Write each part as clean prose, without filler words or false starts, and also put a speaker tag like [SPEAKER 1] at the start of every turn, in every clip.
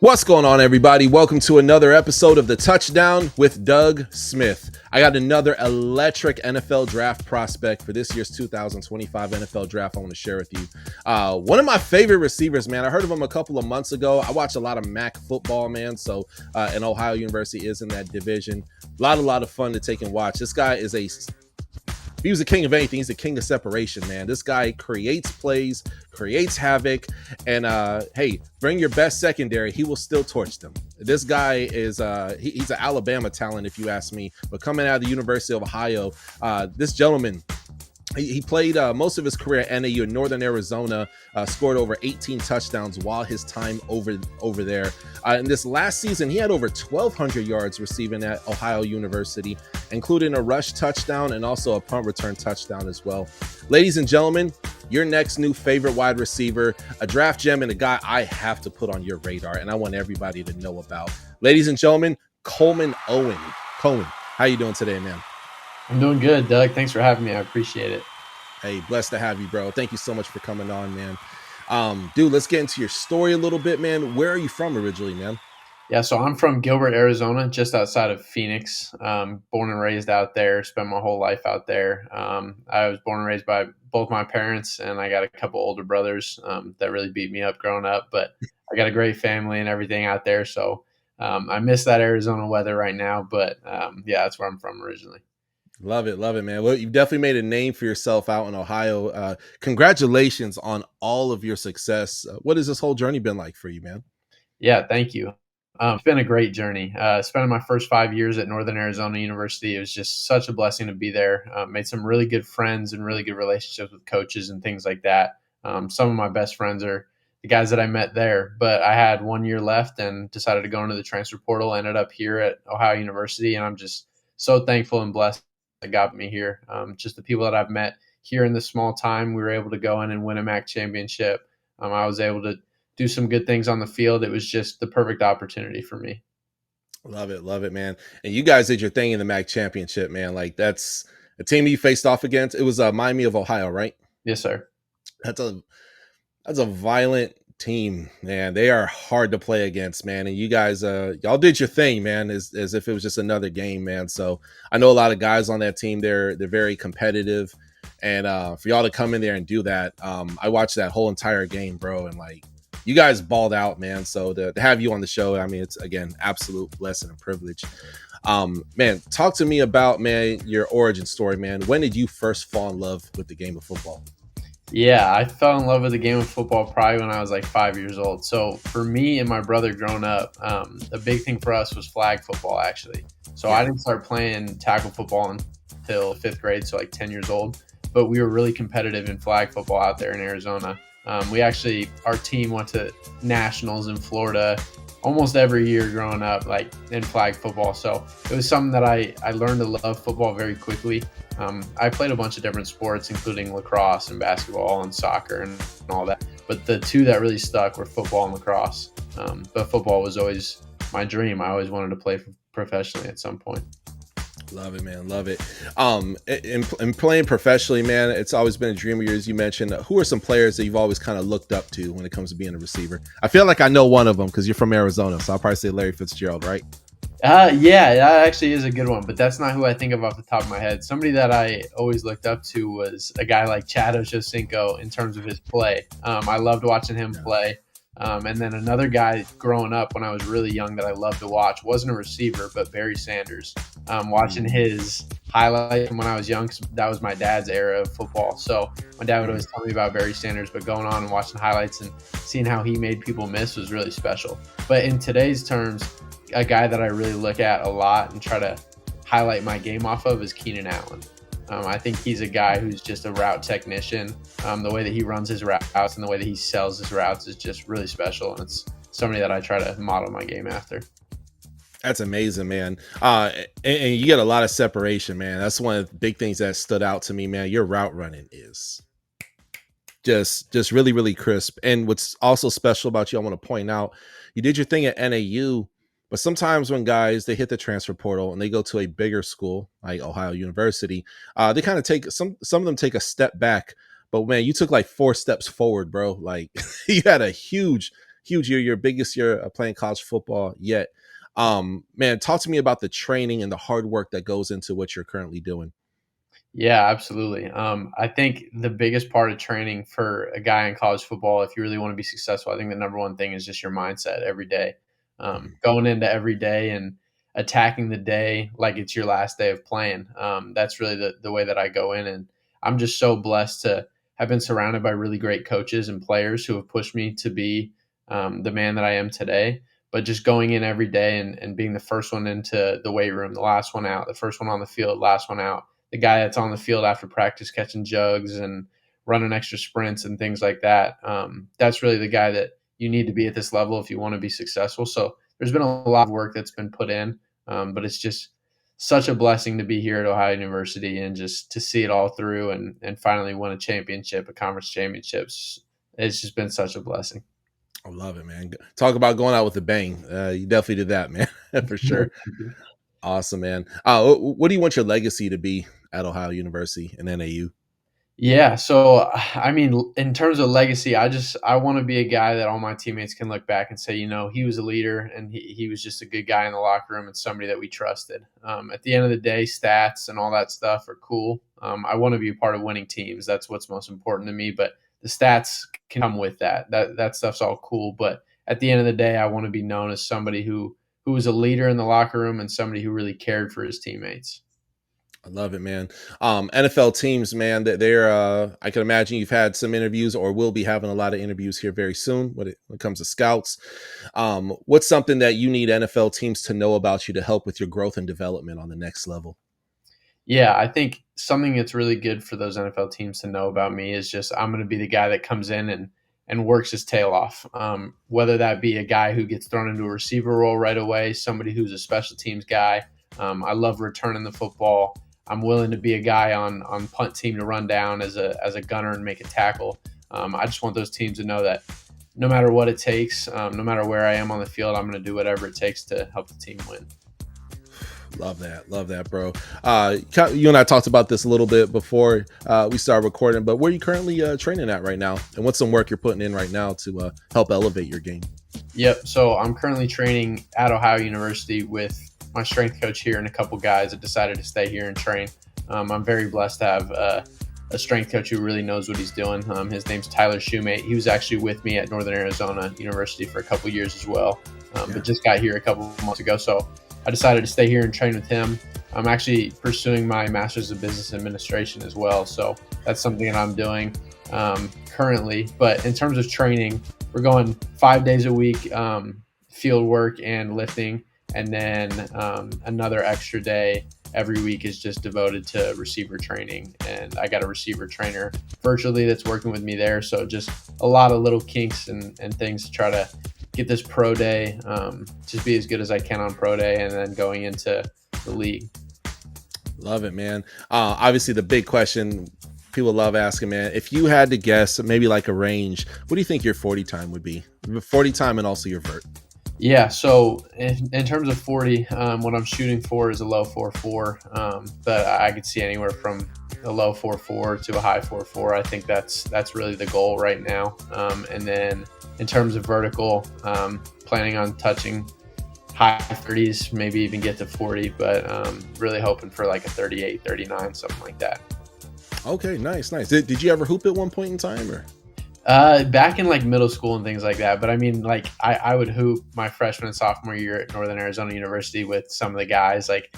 [SPEAKER 1] What's going on, everybody? Welcome to another episode of the Touchdown with Doug Smith. I got another electric NFL draft prospect for this year's 2025 NFL draft I want to share with you. One of my favorite receivers, man. I heard of him a couple of months ago. I watch a lot of MAC football, man. So, and Ohio University is in that division. A lot of fun to take and watch. This guy is he was the king of anything. He's the king of separation, man. This guy creates plays, creates havoc, and hey, bring your best secondary. He will still torch them. This guy is he's an Alabama talent, if you ask me. But coming out of the University of Ohio, this gentleman, he played most of his career at NAU in Northern Arizona, scored over 18 touchdowns while his time over there. In this last season, he had over 1,200 yards receiving at Ohio University, including a rush touchdown and also a punt return touchdown as well. Ladies and gentlemen, your next new favorite wide receiver, a draft gem and a guy I have to put on your radar and I want everybody to know about. Ladies and gentlemen, Coleman Owen. Coleman, how you doing today, man?
[SPEAKER 2] I'm doing good, Doug. Thanks for having me. I appreciate it.
[SPEAKER 1] Hey, blessed to have you, bro. Thank you so much for coming on, man. Dude, let's get into your story a little bit, man. Where are you from originally, man?
[SPEAKER 2] Yeah, so I'm from Gilbert, Arizona, just outside of Phoenix. Born and raised out there, spent my whole life out there. I was born and raised by both my parents, and I got a couple older brothers that really beat me up growing up. But I got a great family and everything out there. So I miss that Arizona weather right now. But yeah, that's where I'm from originally.
[SPEAKER 1] Love it, man. Well, you've definitely made a name for yourself out in Ohio. Congratulations on all of your success. What has this whole journey been like for you, man?
[SPEAKER 2] Yeah, thank you. It's been a great journey. Spending my first 5 years at Northern Arizona University, it was just such a blessing to be there. Made some really good friends and really good relationships with coaches and things like that. Some of my best friends are the guys that I met there. But I had 1 year left and decided to go into the transfer portal. Ended up here at Ohio University, and I'm just so thankful and blessed that got me here. Just the people that I've met here in this small time, we were able to go in and win a MAC championship. I was able to do some good things on the field. It was just the perfect opportunity for me.
[SPEAKER 1] Love it, man. And you guys did your thing in the MAC championship, man. Like that's a team you faced off against. It was Miami of Ohio, right?
[SPEAKER 2] Yes, sir.
[SPEAKER 1] That's a violent team, man. They are hard to play against, man. And you guys, y'all did your thing, man, as if it was just another game, man. So I know a lot of guys on that team. They're very competitive, and for y'all to come in there and do that, I watched that whole entire game, bro, and like you guys balled out, man. So to have you on the show, I mean, it's again absolute blessing and privilege. Man, talk to me about, man, your origin story, man. When did you first fall in love with the game of football?
[SPEAKER 2] Yeah, I fell in love with the game of football probably when I was like 5 years old. So for me and my brother growing up, the big thing for us was flag football, actually. So I didn't start playing tackle football until fifth grade, so like 10 years old. But we were really competitive in flag football out there in Arizona. Our team went to nationals in Florida almost every year growing up, like in flag football. So it was something that I learned to love football very quickly. I played a bunch of different sports, including lacrosse and basketball and soccer and all that. But the two that really stuck were football and lacrosse. But football was always my dream. I always wanted to play professionally at some point.
[SPEAKER 1] Love it, man. Love it. In playing professionally, man, it's always been a dream of yours. You mentioned who are some players that you've always kind of looked up to when it comes to being a receiver? I feel like I know one of them because you're from Arizona, so I'll probably say Larry Fitzgerald, right?
[SPEAKER 2] Yeah, that actually is a good one, but that's not who I think of off the top of my head. Somebody that I always looked up to was a guy like Chad Ochocinco in terms of his play. I loved watching him play. And then another guy growing up when I was really young that I loved to watch wasn't a receiver, but Barry Sanders. Watching his highlight from when I was young, 'cause that was my dad's era of football. So my dad would always tell me about Barry Sanders, but going on and watching highlights and seeing how he made people miss was really special. But in today's terms, a guy that I really look at a lot and try to highlight my game off of is Keenan Allen. I think he's a guy who's just a route technician. The way that he runs his routes and the way that he sells his routes is just really special. And it's somebody that I try to model my game after.
[SPEAKER 1] That's amazing, man. And you get a lot of separation, man. That's one of the big things that stood out to me, man. Your route running is just really, really crisp. And what's also special about you, I want to point out, you did your thing at NAU, but sometimes when guys, they hit the transfer portal and they go to a bigger school like Ohio University, they kind of take some of them take a step back. But man, you took like 4 steps forward, bro. Like you had a huge huge year, your biggest year playing college football yet. Man, talk to me about the training and the hard work that goes into what you're currently doing.
[SPEAKER 2] Yeah, absolutely. I think the biggest part of training for a guy in college football, if you really want to be successful, I think the number one thing is just your mindset every day.
[SPEAKER 1] Mhm.
[SPEAKER 2] Going into every day and attacking the day like it's your last day of playing. That's really the way that I go in. And I'm just so blessed to have been surrounded by really great coaches and players who have pushed me to be the man that I am today. But just going in every day and being the first one into the weight room, the last one out, the first one on the field, last one out, the guy that's on the field after practice catching jugs and running extra sprints and things like that. That's really the guy that you need to be at this level if you want to be successful. So there's been a lot of work that's been put in, but it's just such a blessing to be here at Ohio University and just to see it all through and finally win a championship, a conference championships. It's just been such a blessing.
[SPEAKER 1] I love it, man. Talk about going out with a bang. You definitely did that, man, for sure. Awesome, man. What do you want your legacy to be at Ohio University and NAU?
[SPEAKER 2] Yeah, so I mean, in terms of legacy, I want to be a guy that all my teammates can look back and say, he was a leader and he was just a good guy in the locker room and somebody that we trusted. At the end of the day, stats and all that stuff are cool. I want to be a part of winning teams. That's what's most important to me. But the stats can come with that. That stuff's all cool. But at the end of the day, I want to be known as somebody who was a leader in the locker room and somebody who really cared for his teammates.
[SPEAKER 1] I love it, man. NFL teams, man, that they're I can imagine you've had some interviews or will be having a lot of interviews here very soon when it comes to scouts. What's something that you need NFL teams to know about you to help with your growth and development on the next level?
[SPEAKER 2] Yeah, I think something that's really good for those NFL teams to know about me is just I'm going to be the guy that comes in and works his tail off. Whether that be a guy who gets thrown into a receiver role right away, somebody who's a special teams guy. I love returning the football. I'm willing to be a guy on punt team to run down as a gunner and make a tackle. I just want those teams to know that no matter what it takes, no matter where I am on the field, I'm going to do whatever it takes to help the team win.
[SPEAKER 1] Love that, bro. You and I talked about this a little bit before we started recording, but where are you currently training at right now, and what's some work you're putting in right now to help elevate your game?
[SPEAKER 2] Yep. So I'm currently training at Ohio University with my strength coach here and a couple guys that decided to stay here and train. I'm very blessed to have a strength coach who really knows what he's doing. His name's Tyler Shoemate. He was actually with me at Northern Arizona University for a couple years as well, but just got here a couple months ago. So I decided to stay here and train with him. I'm actually pursuing my master's of business administration as well. So that's something that I'm doing currently. But in terms of training, we're going 5 days a week, field work and lifting. And then another extra day every week is just devoted to receiver training. And I got a receiver trainer virtually that's working with me there. So just a lot of little kinks and things to try to get this pro day, just be as good as I can on pro day and then going into the league.
[SPEAKER 1] Love it, man. Obviously, the big question people love asking, man, if you had to guess maybe like a range, what do you think your 40 time would be? 40 time and also your vert.
[SPEAKER 2] Yeah, so in terms of 40, what I'm shooting for is a low 4.4, but I could see anywhere from a low 4.4 to a high 4.4. I think that's really the goal right now. And then in terms of vertical, planning on touching high 30s, maybe even get to 40, but really hoping for like a 38, 39, something like that.
[SPEAKER 1] Okay, nice. Did you ever hoop at one point in time, or?
[SPEAKER 2] Back in like middle school and things like that. But I mean, like I would hoop my freshman and sophomore year at Northern Arizona University with some of the guys, like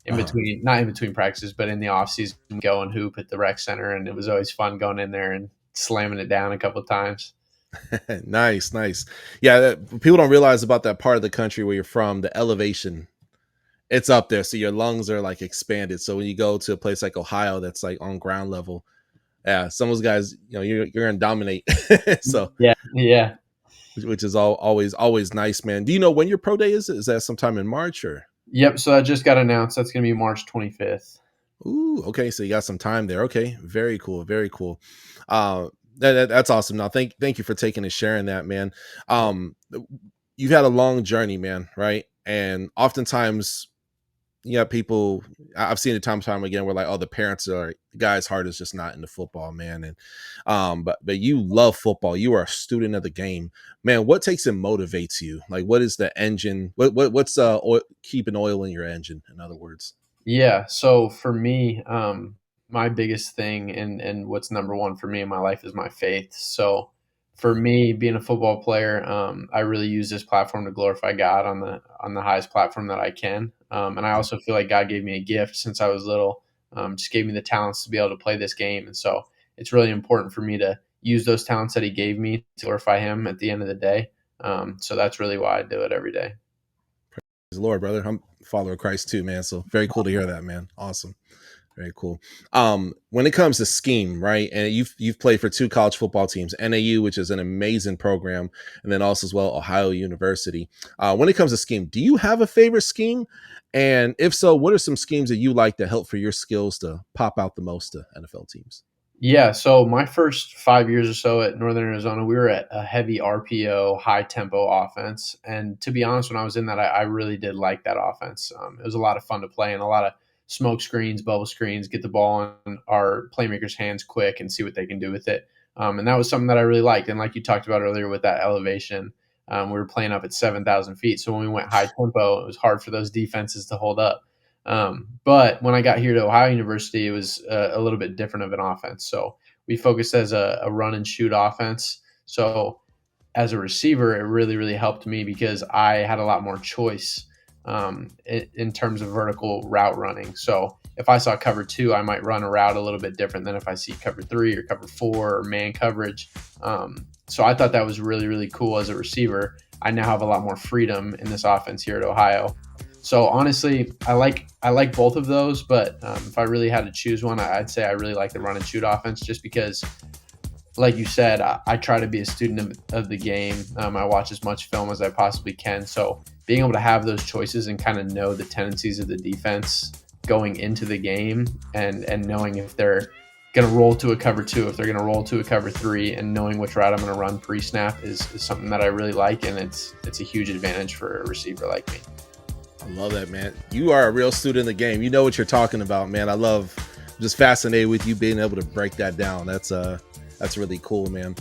[SPEAKER 2] in between, not in between practices, but in the off season, go and hoop at the rec center. And it was always fun going in there and slamming it down a couple of times.
[SPEAKER 1] Nice. Yeah, people don't realize about that part of the country where you're from, the elevation. It's up there, so your lungs are like expanded. So when you go to a place like Ohio, that's like on ground level, yeah, some of those guys, you're gonna dominate. So
[SPEAKER 2] Yeah.
[SPEAKER 1] which is always nice, man. Do you know when your pro day is? Is that sometime in March or?
[SPEAKER 2] Yep. So I just got announced that's going to be March 25th.
[SPEAKER 1] Ooh, okay. So you got some time there. Okay, very cool, very cool. That's awesome. Now, thank you for taking and sharing that, man. Um, you've had a long journey, man, right? And oftentimes yeah, people, I've seen it time and time again where like, oh, the parents are guy's heart is just not into football, man. And but you love football. You are a student of the game, man. What takes and motivates you? Like, what is the engine? What's keeping oil in your engine? In other words.
[SPEAKER 2] Yeah. So for me, my biggest thing and what's number one for me in my life is my faith. So for
[SPEAKER 1] Mhm.
[SPEAKER 2] me, being a football player, I really use this platform to glorify God on the highest platform that I can. And I
[SPEAKER 1] Mhm.
[SPEAKER 2] also feel like God gave me a gift since I was little, just gave me the talents to be able to play this game. And so it's really important for me to use those talents that He gave me to glorify Him at the end of the day. So that's really why I do it every day.
[SPEAKER 1] Praise the Lord, brother. I'm a follower of Christ too, man. So very cool to hear that, man. Awesome. Very cool. When it comes to scheme, right? And you've played for two college football teams, NAU, which is an amazing program, and then also as well Ohio University. When it comes to scheme, do you have a favorite scheme? And if so, what are some schemes that you like that help for your skills to pop out the most to NFL teams?
[SPEAKER 2] Yeah, so my first 5 years or so at Northern Arizona, we were at a heavy RPO, high tempo offense, and to be honest, when I was in that, I really did like that offense. It was a lot of fun to play and a lot of smoke screens, bubble screens, get the ball in our playmakers' hands quick and see what they can do with it. And that was something that I really liked. And like you talked about earlier with that elevation, we were playing up at 7,000 feet. So when we went high tempo, it was hard for those defenses to hold up. But when I got here to Ohio University, it was a little bit different of an offense. So we focused as a run and shoot offense. So as a receiver, it really, really helped me because I had a lot more choice in terms of vertical route running. So if I saw cover two, I might run a route a little bit different than if I see cover three or cover four or man coverage. So I thought that was really, really cool as a receiver. I now have a lot more freedom in this offense here at Ohio. So honestly, I like both of those, but if I really had to choose one, I'd say I really like the run and shoot offense, just because like you said, I try to be a student of the game. I watch as much film as I possibly can. So being able to have those choices and kind of know the tendencies of the defense going into the game and knowing if they're going to roll to a cover two, if they're going to roll to a cover three, and knowing which route I'm going to run pre snap is something that I really like, and it's a huge advantage for a receiver like me.
[SPEAKER 1] I love that, man. You are a real student in the game. You know what you're talking about, man. I love, just fascinated with you being able to break that down. That's really cool, man.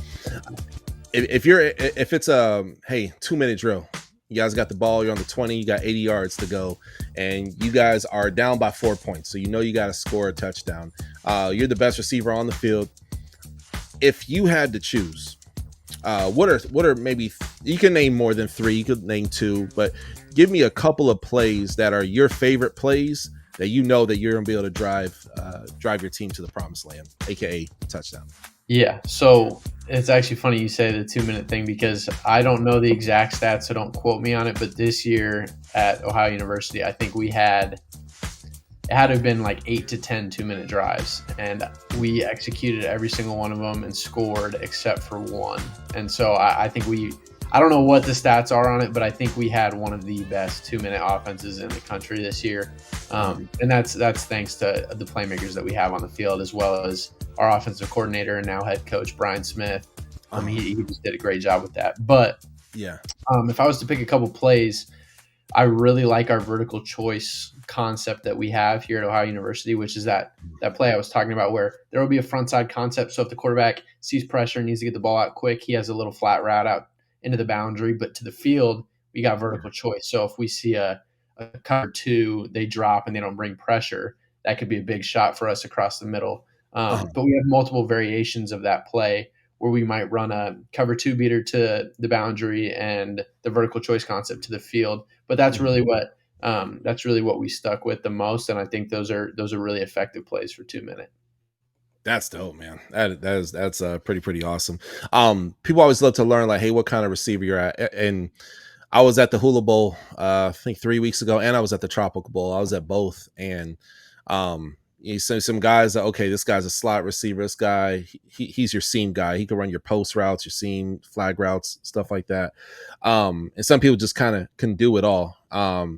[SPEAKER 1] If it's a hey 2 minute drill, you guys got the ball, you're on the 20, you got 80 yards to go, and you guys are down by 4 points, so you know you got to score a touchdown. You're the best receiver on the field. If you had to choose, what are maybe you can name more than three, you could name two, but give me a couple of plays that are your favorite plays that you know that you're gonna be able to drive your team to the promised land, aka touchdown.
[SPEAKER 2] Yeah, so it's actually funny you say the 2 minute thing because I don't know the exact stats, so don't quote me on it. But this year at Ohio University, I think we had it had to have been like 8 to 10 2 minute drives, and we executed every single one of them and scored except for one. And so I think I don't know what the stats are on it, but I think we had one of the best 2 minute offenses in the country this year.
[SPEAKER 1] Uh-huh.
[SPEAKER 2] And that's thanks to the playmakers that we have on the field, as well as our offensive coordinator and now head coach Brian Smith.
[SPEAKER 1] Uh-huh.
[SPEAKER 2] He just did a great job with that. But
[SPEAKER 1] Yeah.
[SPEAKER 2] if I was to pick a couple plays, I really like our vertical choice concept that we have here at Ohio University, which is that play I was talking about where there will be a front side concept. So if the quarterback sees pressure and needs to get the ball out quick, he has a little flat route out into the boundary. But to the field, we got vertical choice. So if we see a cover two, they drop and they don't bring pressure, that could be a big shot for us across the middle.
[SPEAKER 1] Uh-huh.
[SPEAKER 2] But we have multiple variations of that play where we might run a cover two beater to the boundary and the vertical choice concept to the field. But that's really what we stuck with the most, and I think those are really effective plays for 2 minute.
[SPEAKER 1] That's dope, man. That's pretty awesome. People always love to learn like, hey, what kind of receiver you're at. And I was at the Hula Bowl, I think 3 weeks ago, and I was at the Tropical Bowl. I was at both, and you see some guys that okay, this guy's a slot receiver. This guy, he's your seam guy. He can run your post routes, your seam flag routes, stuff like that. And some people just kind of can do it all.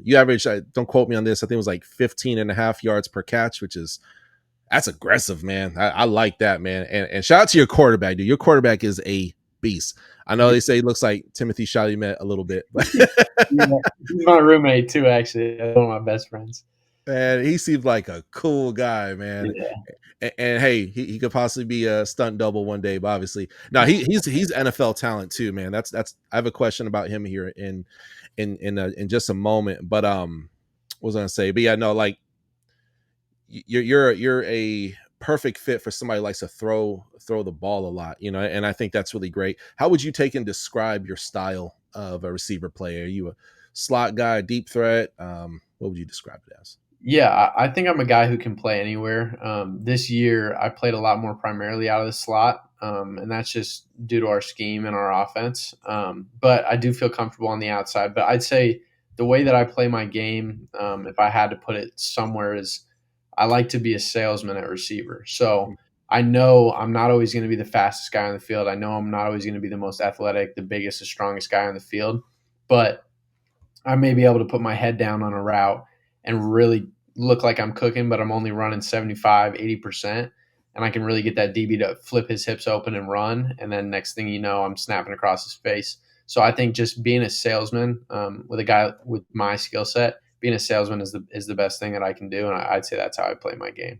[SPEAKER 1] You average, don't quote me on this, I think it was like 15 and a half yards per catch, which is that's aggressive, man. I like that, man. And shout out to your quarterback, dude. Your quarterback is a beast. I know
[SPEAKER 2] Yeah,
[SPEAKER 1] they say he looks like Timothy Chalamet a little bit, but
[SPEAKER 2] he's my roommate too. Actually, one of my best friends.
[SPEAKER 1] Man, he seems like a cool guy, man.
[SPEAKER 2] Yeah.
[SPEAKER 1] And hey, he could possibly be a stunt double one day, but obviously, no, he's NFL talent too, man. That's I have a question about him here in just a moment, but what was I gonna say? But yeah, no, like you're a perfect fit for somebody who likes to throw the ball a lot, you know, and I think that's really great. How would you take and describe your style of a receiver player? Are you a slot guy, a deep threat? What would you describe it as?
[SPEAKER 2] Yeah, I think I'm a guy who can play anywhere. This year, I played a lot more primarily out of the slot, and that's just due to our scheme and our offense. But I do feel comfortable on the outside. But I'd say the way that I play my game, if I had to put it somewhere, is I like to be a salesman at receiver. So I know I'm not always going to be the fastest guy on the field. I know I'm not always going to be the most athletic, the biggest, the strongest guy on the field, but I may be able to put my head down on a route and really look like I'm cooking, but I'm only running 75, 80%. And I can really get that DB to flip his hips open and run. And then next thing you know, I'm snapping across his face. So I think just being a salesman with a guy with my skill set, being a salesman is the best thing that I can do. And I'd say that's how I play my game.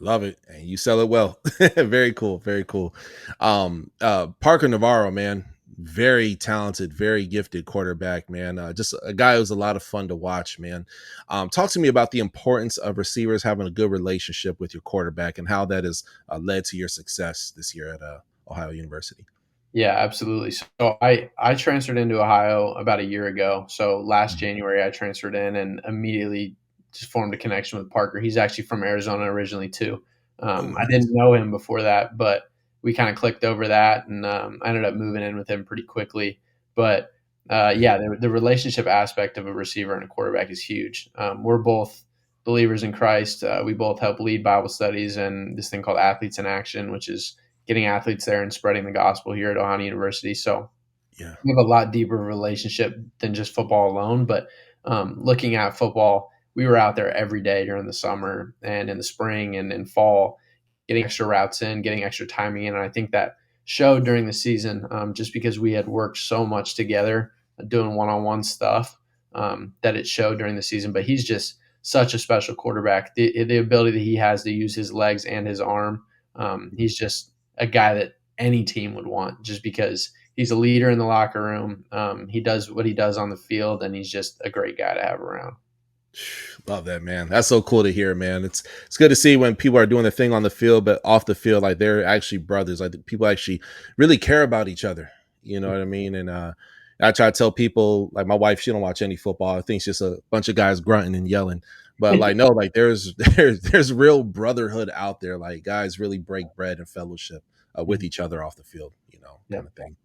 [SPEAKER 1] Love it. And you sell it well. Very cool. Very cool. Parker Navarro, man, very talented, very gifted quarterback, man. Just a guy who's a lot of fun to watch, man. Talk to me about the importance of receivers having a good relationship with your quarterback and how that has led to your success this year at Ohio University.
[SPEAKER 2] Yeah, absolutely. So I transferred into Ohio about a year ago. So last
[SPEAKER 1] Mhm.
[SPEAKER 2] January I transferred in and immediately just formed a connection with Parker. He's actually from Arizona originally too.
[SPEAKER 1] Oh,
[SPEAKER 2] I didn't
[SPEAKER 1] nice.
[SPEAKER 2] know him before that, but we kind of clicked over that, and I ended up moving in with him pretty quickly. But
[SPEAKER 1] Right.
[SPEAKER 2] yeah, the relationship aspect of a receiver and a quarterback is huge. We're both believers in Christ. We both help lead Bible studies and this thing called Athletes in Action, which is getting athletes there and spreading the gospel here at Ohio University. So
[SPEAKER 1] Yeah.
[SPEAKER 2] we have a lot deeper relationship than just football alone. But looking at football, we were out there every day during the summer and in the spring and in fall, getting extra routes in, getting extra timing in. And I think that showed during the season just because we had worked so much together doing one-on-one stuff that it showed during the season. But he's just such a special quarterback. The ability that he has to use his legs and his arm, he's just a guy that any team would want just because he's a leader in the locker room. He does what he does on the field, and he's just a great guy to have around.
[SPEAKER 1] Love that, man. That's so cool to hear, man. It's good to see when people are doing the thing on the field, but off the field, like they're actually brothers. Like people actually really care about each other. You know what I mean? And I try to tell people, like my wife, she don't watch any football. I think it's just a bunch of guys grunting and yelling. But like no, like there's real brotherhood out there. Like guys really break bread and fellowship with each other off the field. You know,
[SPEAKER 2] Yeah.
[SPEAKER 1] kind of thing.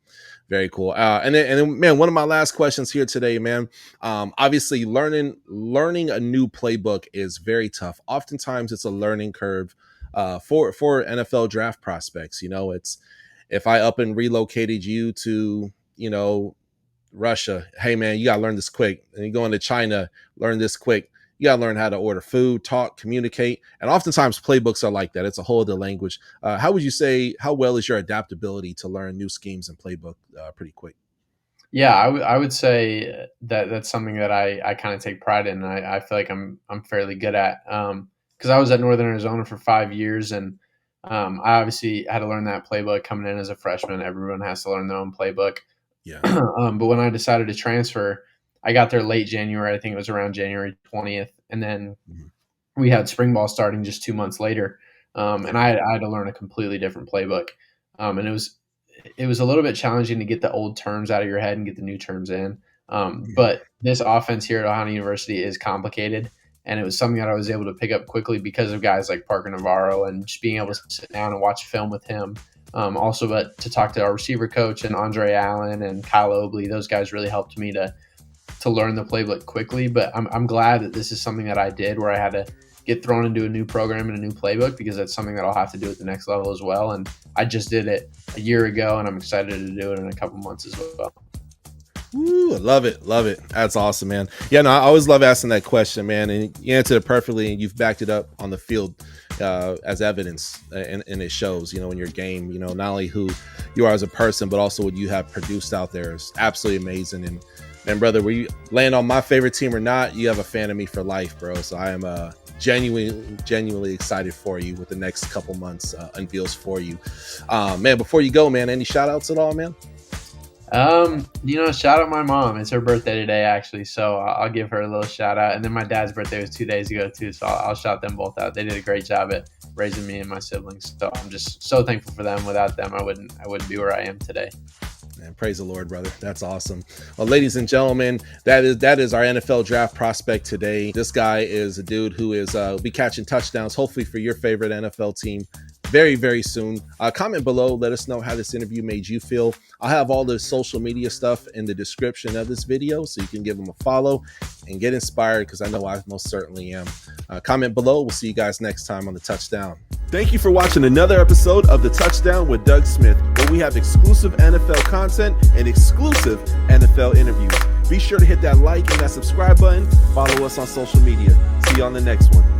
[SPEAKER 1] Very cool. And then, man, one of my last questions here today, man. Obviously, learning a new playbook is very tough. Oftentimes, it's a learning curve for NFL draft prospects. You know, it's if I up and relocated you to Russia, hey man, you gotta learn this quick. And you go into China, learn this quick. You gotta learn how to order food, talk, communicate. And oftentimes playbooks are like that. It's a whole other language. How would you say how well is your adaptability to learn new schemes and playbook pretty quick?
[SPEAKER 2] Yeah, I would say that that's something that I kind of take pride in. I feel like I'm fairly good at because I was at Northern Arizona for 5 years, and I obviously had to learn that playbook coming in as a freshman. Everyone has to learn their own playbook.
[SPEAKER 1] Yeah.
[SPEAKER 2] But when I decided to transfer, I got there late January. I think it was around January 20th, and then
[SPEAKER 1] Mhm.
[SPEAKER 2] we had spring ball starting just 2 months later, and I had to learn a completely different playbook, and it was a little bit challenging to get the old terms out of your head and get the new terms in. But this offense here at Ohio University is complicated, and it was something that I was able to pick up quickly because of guys like Parker Navarro and just being able to sit down and watch film with him. Also, but to talk to our receiver coach and Andre Allen and Kyle Obley, those guys really helped me to learn the playbook quickly. But I'm glad that this is something that I did where I had to get thrown into a new program and a new playbook because that's something that I'll have to do at the next level as well. And I just did it a year ago, and I'm excited to do it in a couple months as well.
[SPEAKER 1] Ooh, I love it. Love it. That's awesome, man. Yeah, no, I always love asking that question, man. And you answered it perfectly, and you've backed it up on the field as evidence, and it shows, in your game, not only who you are as a person, but also what you have produced out there is absolutely amazing. And And brother, where you land on my favorite team or not, you have a fan of me for life, bro. So I am genuinely excited for you with the next couple months unveils for you. Man, before you go, man, any shout outs at all, man?
[SPEAKER 2] Shout out my mom. It's her birthday today, actually. So I'll give her a little shout out. And then my dad's birthday was 2 days ago too. So I'll shout them both out. They did a great job at raising me and my siblings. So I'm just so thankful for them. Without them, I wouldn't be where I am today.
[SPEAKER 1] Man, praise the Lord, brother. That's awesome. Well, ladies and gentlemen, that is our NFL draft prospect today. This guy is a dude who is be catching touchdowns, hopefully for your favorite NFL team very, very soon. Comment below. Let us know how this interview made you feel. I'll have all the social media stuff in the description of this video so you can give them a follow and get inspired, because I know I most certainly am. Comment below. We'll see you guys next time on The Touchdown. Thank you for watching another episode of The Touchdown with Doug Smith, where we have exclusive NFL content and exclusive NFL interviews. Be sure to hit that like and that subscribe button. Follow us on social media. See you on the next one.